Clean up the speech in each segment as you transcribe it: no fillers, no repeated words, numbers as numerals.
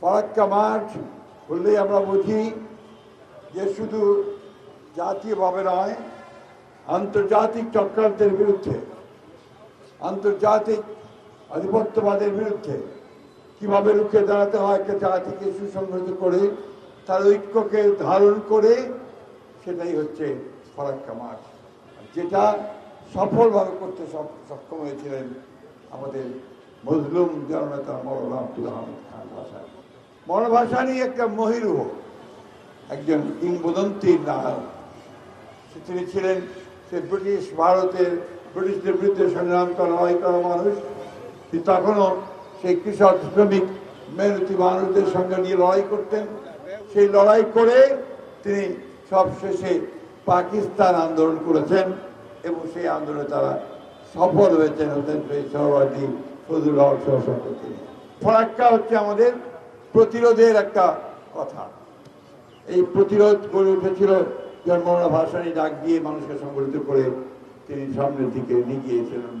ফারাক্কা মাঠ বললেই আমরা বুঝি যে শুধু জাতীয়ভাবে নয়, আন্তর্জাতিক চক্রান্তের বিরুদ্ধে, আন্তর্জাতিক আধিপত্যবাদের বিরুদ্ধে কিভাবে রুখে দাঁড়াতে হয় একটা জাতিকে সুসংগঠিত করে তার ঐক্যকে ধারণ করে, সেটাই হচ্ছে ফারাক্কা মাঠ, যেটা সফলভাবে করতে সক্ষম হয়েছিলেন আমাদের মজলুম জননেতা মওলানা আব্দুল হামিদ খান ভাসানী। মওলানা ভাসানী একটা মহিরুহ, একজন কিংবদন্তি নায়ক। তিনি ছিলেন সে ব্রিটিশ ভারতের ব্রিটিশদের বিরুদ্ধে সংগ্রাম করা লড়াই করা মানুষ। তিনি তখনও সেই কৃষক শ্রমিক মেহনতি মানুষদের সঙ্গে নিয়ে লড়াই করতেন। সেই লড়াই করে তিনি সবশেষে পাকিস্তান আন্দোলন করেছেন এবং সেই আন্দোলনে তারা সফল হয়েছেন। হতেন সেই সহবাদী ফজলুল হক সহ তিনি। ফারাক্কা হচ্ছে আমাদের প্রতিরোধের একটা কথা। এই প্রতিরোধ গড়ে উঠেছিল যখন মওলানা ভাসানী ডাক দিয়ে মানুষকে সংগঠিত করে তিনি সামনের দিকে নিয়ে গিয়েছিলেন।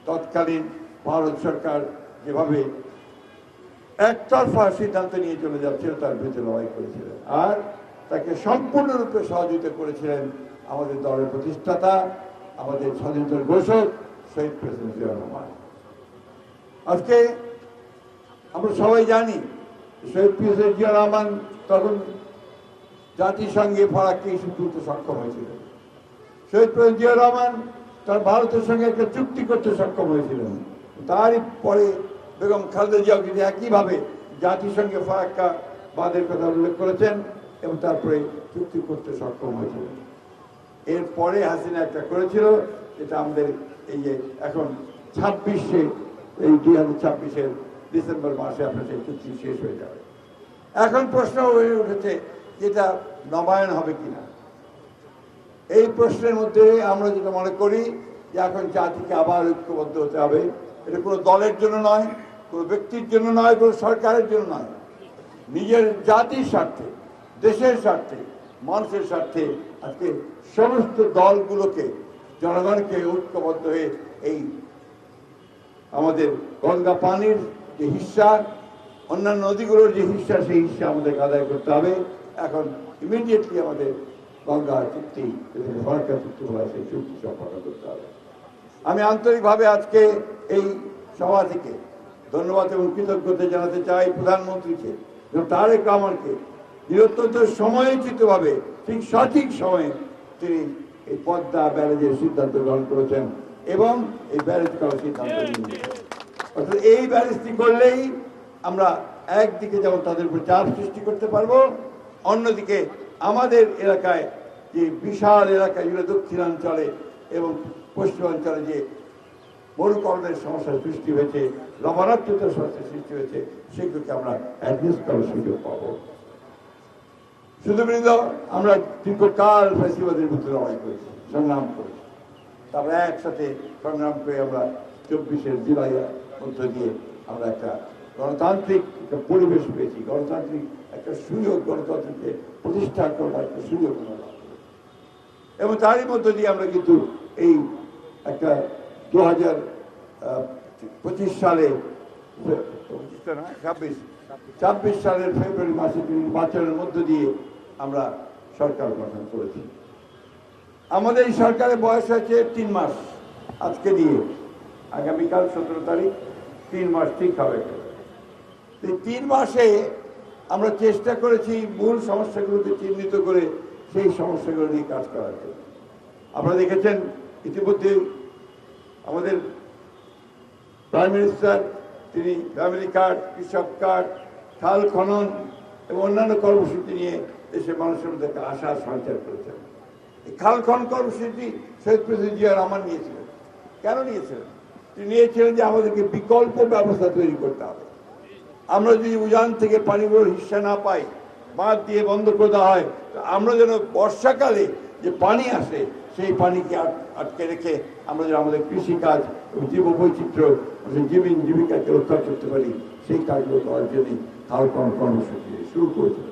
তৎকালীন ভারত সরকার যেভাবে একতরফা সিদ্ধান্ত নিয়ে চলে যাচ্ছিল তার বিরুদ্ধে লড়াই করেছিলেন, আর তাকে সম্পূর্ণরূপে সহযোগিতা করেছিলেন আমাদের দলের প্রতিষ্ঠাতা, আমাদের স্বাধীনতার ঘোষক শহীদ প্রেসিডেন্ট জিয়াউর রহমান। আজকে আমরা সবাই জানি শহীদ প্রেসিডেন্ট জিয়াউর রহমান তখন জাতিসংঘে ফারাক্কা ইস্যু তুলতে সক্ষম হয়েছিলেন। শহীদ প্রেসিডেন্ট জিয়াউর রহমান তার ভারতের সঙ্গে একটা চুক্তি করতে সক্ষম হয়েছিলেন। তারই পরে বেগম খালেদা জিয়াও কিন্তু একইভাবে জাতিসংঘে ফারাক্কা বাঁধের কথা উল্লেখ করেছেন এবং তারপরে চুক্তি করতে সক্ষম হয়েছিলেন। এরপরে হাসিনা একটা করেছিল, এটা আমাদের এই যে এখন 26-এ এই 2026-এর ডিসেম্বর মাসে আপনার সেই চুক্তি শেষ হয়ে যাবে। এখন প্রশ্ন হয়ে উঠেছে যেটা নবায়ন হবে কিনা। এই প্রশ্নের মধ্যে আমরা যেটা মনে করি যে এখন জাতিকে আবার ঐক্যবদ্ধ হতে হবে। এটা কোনো দলের জন্য নয়, কোনো ব্যক্তির জন্য নয়, কোনো সরকারের জন্য নয়, নিজের জাতির স্বার্থে, দেশের স্বার্থে, মানুষের স্বার্থে আজকে সমস্ত দলগুলোকে, জনগণকে ঐক্যবদ্ধ হয়ে এই আমাদের গঙ্গা পানির যে হিস্সা, অন্যান্য নদীগুলোর যে হিস্সা, সেই হিস্সা আমাদের আদায় করতে হবে। এখন ইমিডিয়েটলি আমাদের গঙ্গা চুক্তি, ফারাক্কা চুক্তি বলা সেই চুক্তি সম্পন্ন করতে হবে। আমি আন্তরিকভাবে আজকে এই সভা থেকে ধন্যবাদ এবং কৃতজ্ঞতা জানাতে চাই প্রধানমন্ত্রীকে এবং তারেক রহমানকে। তিনি অত্যন্ত সময়োচিতভাবে ঠিক সঠিক সময়ে তিনি এই পদ্মা ব্যারেজের সিদ্ধান্ত গ্রহণ করেছেন এবং এই ব্যারেজ করার সিদ্ধান্ত নিয়েছেন। অর্থাৎ এই ব্যারেজটি করলেই আমরা একদিকে যেমন তাদের উপর চাপ সৃষ্টি করতে পারবো, অন্যদিকে আমাদের এলাকায় যে বিশাল এলাকা জুড়ে দক্ষিণাঞ্চলে এবং পশ্চিমাঞ্চলে যে মরুকরণের সমস্যার সৃষ্টি হয়েছে, লবণাক্ততার সমস্যার সৃষ্টি হয়েছে, সেগুলোকে আমরা অ্যাডজাস্ট করার সুযোগ পাবো। শুধু আমরা দীর্ঘকাল ফ্যাসিবাদের ভিতরে লড়াই করেছি, সংগ্রাম করেছি, তারপরে একসাথে সংগ্রাম করে আমরা 24-এর জুলাইয়ের মধ্য দিয়ে আমরা একটা গণতান্ত্রিক একটা পরিবেশ পেয়েছি, গণতান্ত্রিক একটা সুযোগ, গণতন্ত্রকে প্রতিষ্ঠা করার একটা সুযোগ এবং তারই মধ্য দিয়ে আমরা কিন্তু এই একটা 2025 সালে 26 সালের ফেব্রুয়ারি মাসে নির্বাচনের মধ্য দিয়ে আমরা সরকার গঠন করেছি। আমাদের এই সরকারের বয়স হয়েছে 3 মাস, আজকে দিয়ে আগামীকাল 17 তারিখ 3 মাস ঠিক হবে। এই 3 মাসে আমরা চেষ্টা করেছি মূল সমস্যাগুলোকে চিহ্নিত করে সেই সমস্যাগুলো নিয়ে কাজ করার জন্য। আপনারা দেখেছেন ইতিমধ্যে আমাদের প্রাইম মিনিস্টার তিনি ফ্যামিলি কার্ড, কৃষক কার্ড, খাল খনন এবং অন্যান্য কর্মসূচি নিয়ে দেশের মানুষের মধ্যে একটা আশা সঞ্চার করেছেন। এই খাল খনন কর্মসূচি শহীদ প্রেসিডেন্ট জিয়া রহমান নিয়েছিলেন। কেন নিয়েছিলেন? তিনি নিয়েছিলেন যে আমাদেরকে বিকল্প ব্যবস্থা তৈরি করতে হবে। আমরা যদি উজান থেকে পানিগুলোর হিস্সা না পাই, বাঁধ দিয়ে বন্ধ করে দেওয়া হয়, আমরা যেন বর্ষাকালে যে পানি আসে সেই পানিকে আটকে রেখে আমরা যেন আমাদের কৃষিকাজ এবং জীববৈচিত্র্য, জীবন জীবিকাকে রক্ষা করতে পারি, সেই কাজগুলো করার জন্যই খাল খনন কর্মসূচি শুরু করেছিল।